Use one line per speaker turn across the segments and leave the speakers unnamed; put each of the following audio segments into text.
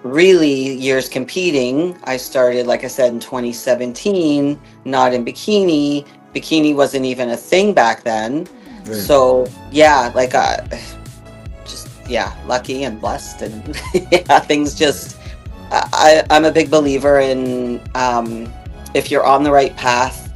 really years competing. I started, like I said, in 2017, not in bikini. Bikini wasn't even a thing back then.
Right.
So yeah, like just yeah, lucky and blessed, and yeah, things just. I'm a big believer in if you're on the right path,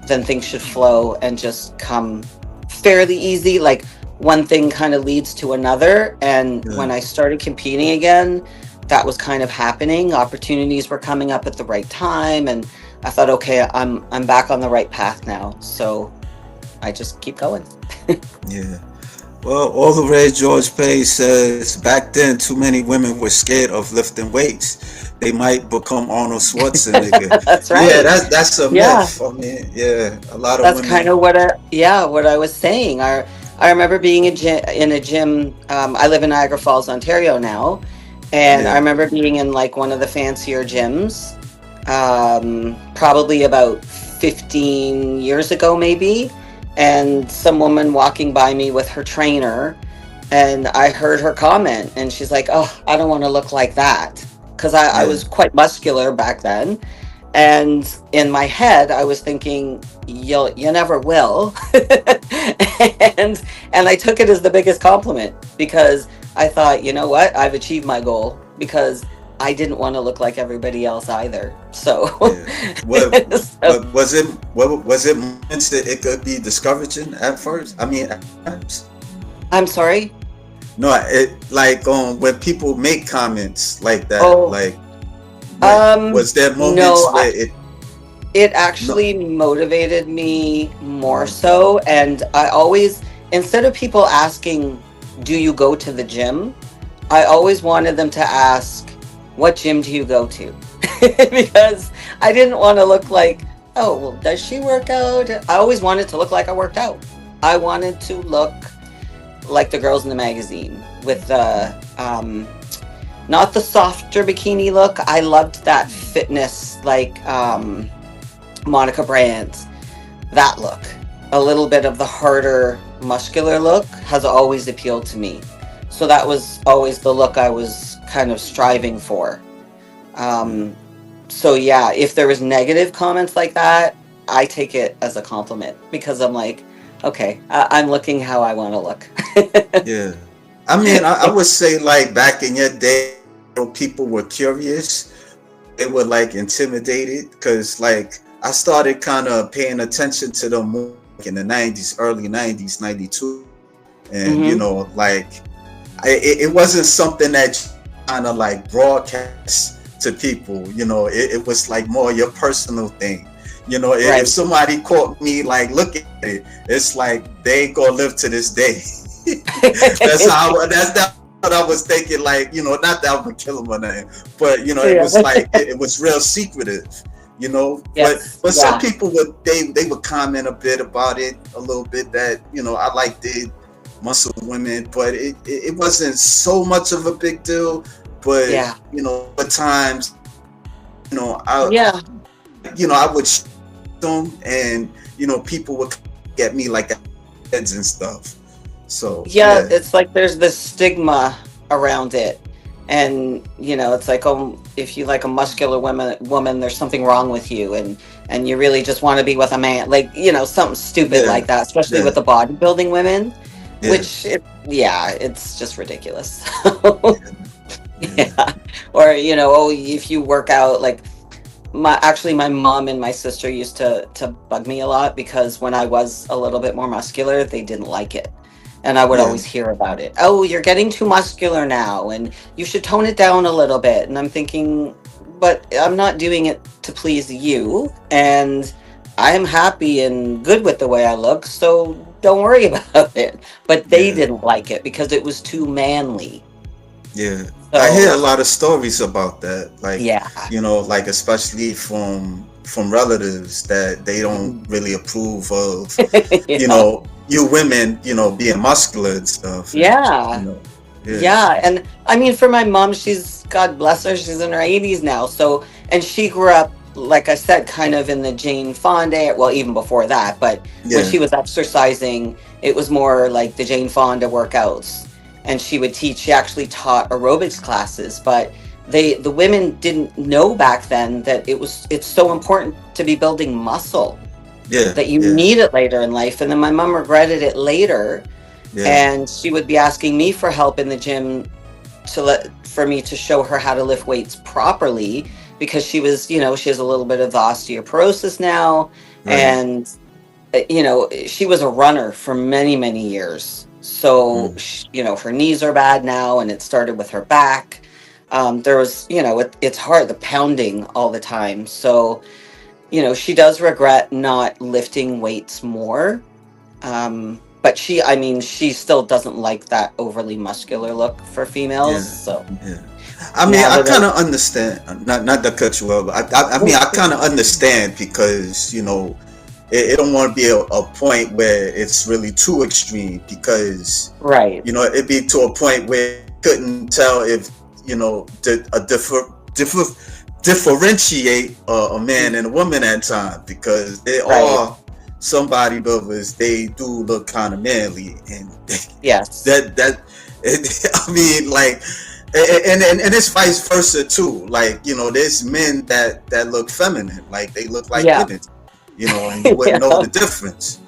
then things should flow and just come fairly easy. Like one thing kind of leads to another. And
Yeah.
when I started competing again, that was kind of happening. Opportunities were coming up at the right time, and I thought, okay, I'm back on the right path now. So I just keep going.
Yeah. Well, all the Red George page says back then too many women were scared of lifting weights. They might become Arnold Schwarzenegger.
That's
Yeah,
right.
that's a
Yeah.
myth. I mean, yeah, a lot of
That's kind
women.
of what I was saying. I remember being in a gym. I live in Niagara Falls, Ontario now, and I
Yeah,
remember being in like one of the fancier gyms, probably about 15 years ago, maybe. And some woman walking by me with her trainer, and I heard her comment, and she's like, "Oh, I don't want to look like that," because I
yeah,
was quite muscular back then. And in my head, I was thinking, you never will. And I took it as the biggest compliment because I thought, you know what? I've achieved my goal because I didn't want to look like everybody else either. So,
yeah. What,
so
what was it moments that it could be discouraging at first? I mean, at times.
I'm sorry.
No, it like when people make comments like that,
Oh,
like what was there moments
no,
where it
it
no
actually motivated me more so. And I always, instead of people asking, do you go to the gym? I always wanted them to ask, what gym do you go to? Because I didn't want to look like, oh, well, does she work out? I always wanted to look like I worked out. I wanted to look like the girls in the magazine with the, not the softer bikini look. I loved that fitness, like, Monica Brandt, that look. A little bit of the harder, muscular look has always appealed to me. So that was always the look I was kind of striving for.
yeah,
Um, so yeah, if there was negative comments like that, I take it as a compliment because I'm like, okay, I'm looking how I want to look.
yeah. I mean, I would say like back in your day, people were curious, they were like intimidated because like I started kind of paying attention to them more like in the 90s, early 90s, 92. And,
Hmm.
like it wasn't something that kind of like broadcast to people, it was like more your personal thing. If
Right.
somebody caught me like looking at it, it's like they ain't gonna live to this day. That's what I was thinking. Like, not that I would kill him or nothing, but it
Yeah.
was like it was real secretive. But
Yes.
some
Yeah.
people they would comment a bit about it a little bit that I liked it, muscle women, but it wasn't so much of a big deal. But
Yeah.
at times, I
Yeah.
I would show them, and people would get me like heads and stuff. So
Yeah,
yeah,
it's like there's this stigma around it. And it's like, oh, if you like a muscular woman, there's something wrong with you, and you really just want to be with a man, like, something stupid
yeah,
like that, especially
yeah,
with the bodybuilding women,
yeah,
which yeah, it's just ridiculous.
yeah,
Yeah. Or, oh, if you work out, like, my mom and my sister used to bug me a lot because when I was a little bit more muscular, they didn't like it. And I would
yeah,
always hear about it. Oh, you're getting too muscular now and you should tone it down a little bit. And I'm thinking, but I'm not doing it to please you, and I am happy and good with the way I look, so don't worry about it. But they
yeah,
didn't like it because it was too manly.
yeah. I hear a
So,
lot of stories about that, like
yeah.
like especially from relatives that they don't
Mhm.
really approve of,
Yeah.
you women, being muscular and stuff, and
Yeah.
yeah,
Yeah, and I mean, for my mom, she's, God bless her, she's in her 80s now. So, and she grew up, like I said, kind of in the Jane Fonda, well, even before that, but when
yeah,
she was exercising, it was more like the Jane Fonda workouts. And she would teach, she actually taught aerobics classes, but the women didn't know back then that it's so important to be building muscle,
Yeah,
that you
yeah,
need it later in life. And then my mom regretted it later,
yeah,
and she would be asking me for help in the gym to let for me to show her how to lift weights properly, because she was, she has a little bit of the osteoporosis now.
right.
And she was a runner for many, many years. So,
Mm,
her knees are bad now, and it started with her back. There was, it's hard, the pounding all the time. So, she does regret not lifting weights more. But I mean, she still doesn't like that overly muscular look for females.
yeah,
So
yeah. I mean,
now
I
that
kind of understand. Not to cut you off, but I mean, I kind of understand because it don't want to be a point where it's really too extreme because
right.
it'd be to a point where you couldn't tell if differentiate a man and a woman at times because they
Right.
are some bodybuilders. They do look kind of manly, and
Yes.
that I mean, like, and it's vice versa too. Like, there's men that look feminine, like they look like
Yeah.
women, and you wouldn't
Yeah.
know the difference.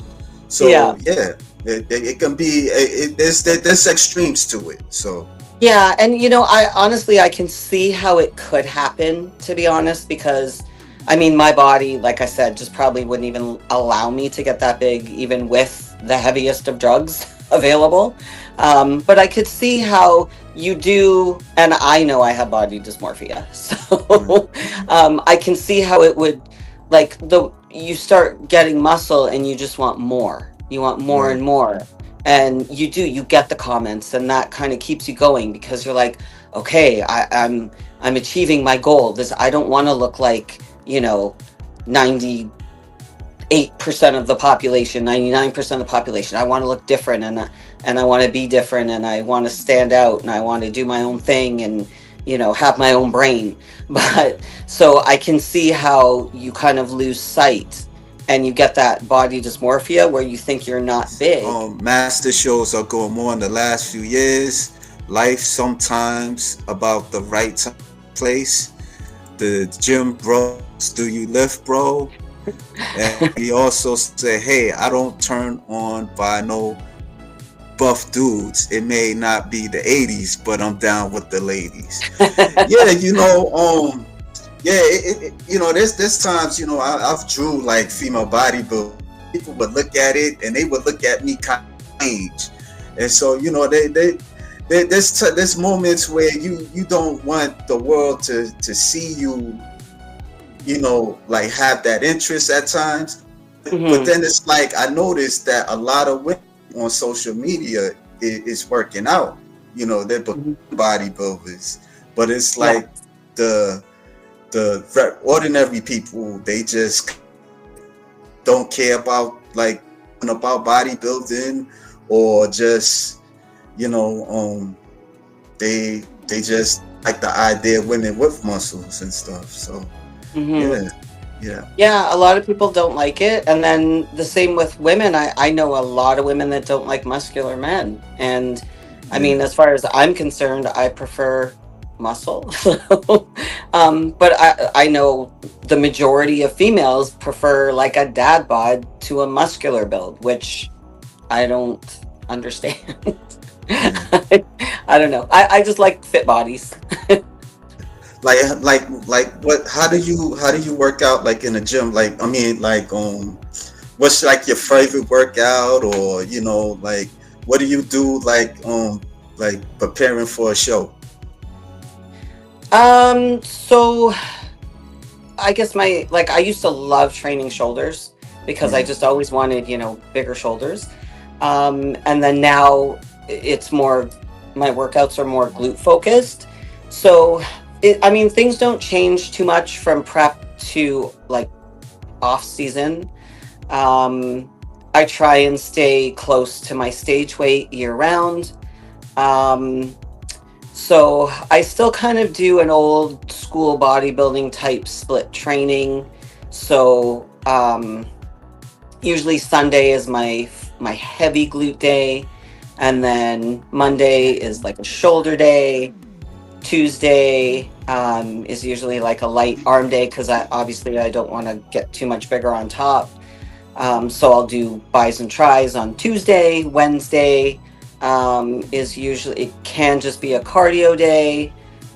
Yeah.
So yeah, it can be. There's extremes to it. So
Yeah, and I honestly I can see how it could happen, to be honest, because I mean my body, like I said, just probably wouldn't even allow me to get that big, even with the heaviest of drugs available. But I could see how you do, and I know I have body dysmorphia,
mm,
so I can see how it would, like, you start getting muscle and you just want more. You want more
right,
and more, and you get the comments, and that kind of keeps you going, because you're like, okay, I'm achieving my goal. This, I don't want to look like, 98% of the population, 99% of the population. I want to look different, and I want to be different, and I want to stand out, and I want to do my own thing, and have my own brain. But so I can see how you kind of lose sight, and you get that body dysmorphia where you think you're not big.
master shows are going more in the last few years. Life sometimes about the right time, place. The gym bros, do you lift, bro? And he also said, hey, I don't turn on by no buff dudes. It may not be the 80s, but I'm down with the ladies. Yeah, yeah, there's times, I've drew like female bodybuilders. People would look at it and they would look at me kind of strange. And so, there's moments where you don't want the world to see you, like have that interest at times. But
Hmm.
then it's like I noticed that a lot of women on social media is working out. They're
Hmm.
bodybuilders, but it's
Yeah.
like the ordinary people, they just don't care about like about bodybuilding, or just you know they just like the idea of women with muscles and stuff. So
Hmm.
yeah, yeah,
Yeah, a lot of people don't like it. And then the same with women. I know a lot of women that don't like muscular men. And I
yeah.
mean, as far as I'm concerned, I prefer muscle. But I know the majority of females prefer like a dad bod to a muscular build, which I don't understand.
Yeah.
I don't know. I just like fit bodies.
Like what? How do you work out like in the gym? Like I mean, like what's like your favorite workout, or like what do you do like preparing for a show?
So I guess I used to love training shoulders, because I
Yeah.
just always wanted, bigger shoulders. And then now it's more, my workouts are more glute focused. So I mean, things don't change too much from prep to like off season. Um, I try and stay close to my stage weight year round. Um, so I still kind of do an old school bodybuilding type split training. So usually Sunday is my heavy glute day, and then Monday is like a shoulder day. Tuesday is usually like a light arm day because I don't want to get too much bigger on top. So I'll do buys and tries on Tuesday. Wednesday is usually, it can just be a cardio day.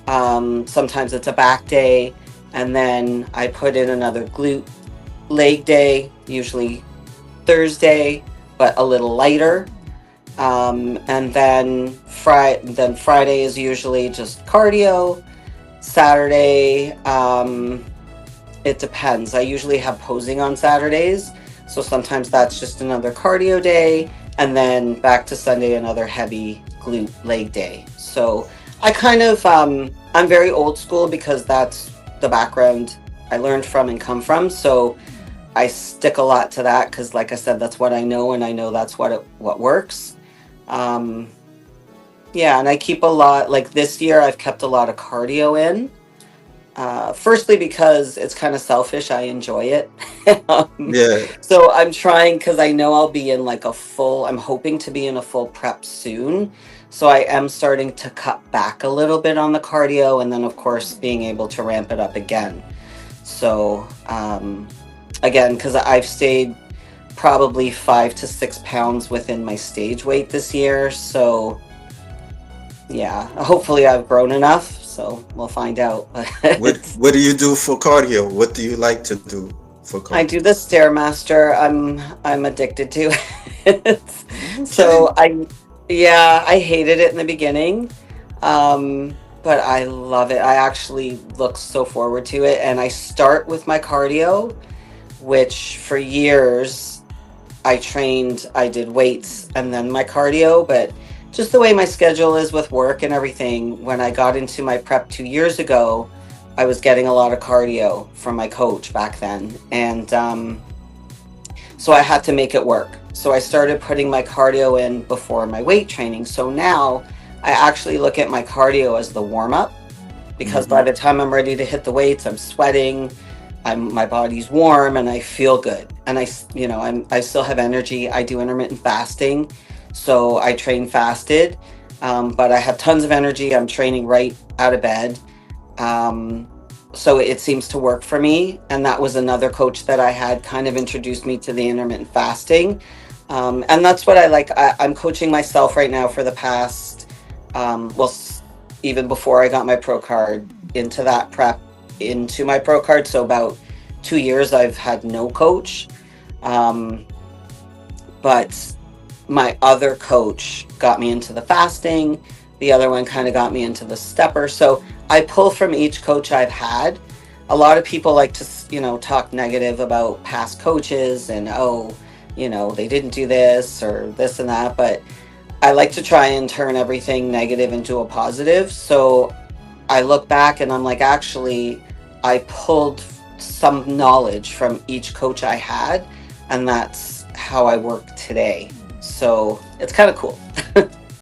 Sometimes it's a back day. And then I put in another glute leg day, usually Thursday, but a little lighter. And then Friday is usually just cardio. Saturday, it depends. I usually have posing on Saturdays, so sometimes that's just another cardio day, and then back to Sunday, another heavy glute leg day. So I kind of, I'm very old school because that's the background I learned from and come from. So I stick a lot to that because, like I said, that's what I know, and I know that's what works. Um, yeah, and I keep a lot. Like this year, I've kept a lot of cardio in. Firstly, because it's kind of selfish. I enjoy it. um,
Yeah.
so I'm trying because I know I'll be in like a full, I'm hoping to be in a full prep soon. So I am starting to cut back a little bit on the cardio and then, of course, being able to ramp it up again. So, again, because I've stayed probably 5 to 6 pounds within my stage weight this year. So, yeah, hopefully I've grown enough. So we'll find out.
What do you do for cardio? What do you like to do for
I
cardio?
do the Stairmaster. I'm addicted to it.
Okay.
So yeah, I hated it in the beginning. But I love it. I actually look so forward to it. And I start with my cardio, which for years I did weights and then my cardio, but just the way my schedule is with work and everything, when I got into my prep 2 years ago, I was getting a lot of cardio from my coach back then. And so I had to make it work. So I started putting my cardio in before my weight training. So now I actually look at my cardio as the warm up because by
Hmm.
the time I'm ready to hit the weights, I'm sweating, my body's warm and I feel good. And I still have energy. I do intermittent fasting. So I train fasted. But I have tons of energy. I'm training right out of bed. Um, so it seems to work for me. And that was another coach that I had kind of introduced me to the intermittent fasting. And that's what I like. I'm coaching myself right now for the past, well, even before I got my pro card into that prep into my pro card. So about 2 years, I've had no coach. Um, but my other coach got me into the fasting. The other one kind of got me into the stepper. So I pull from each coach I've had. A lot of people like to, talk negative about past coaches and, oh, they didn't do this or this and that. But I like to try and turn everything negative into a positive. So I look back and I'm like, actually, I pulled some knowledge from each coach I had, and that's how I work today. So it's kind of cool.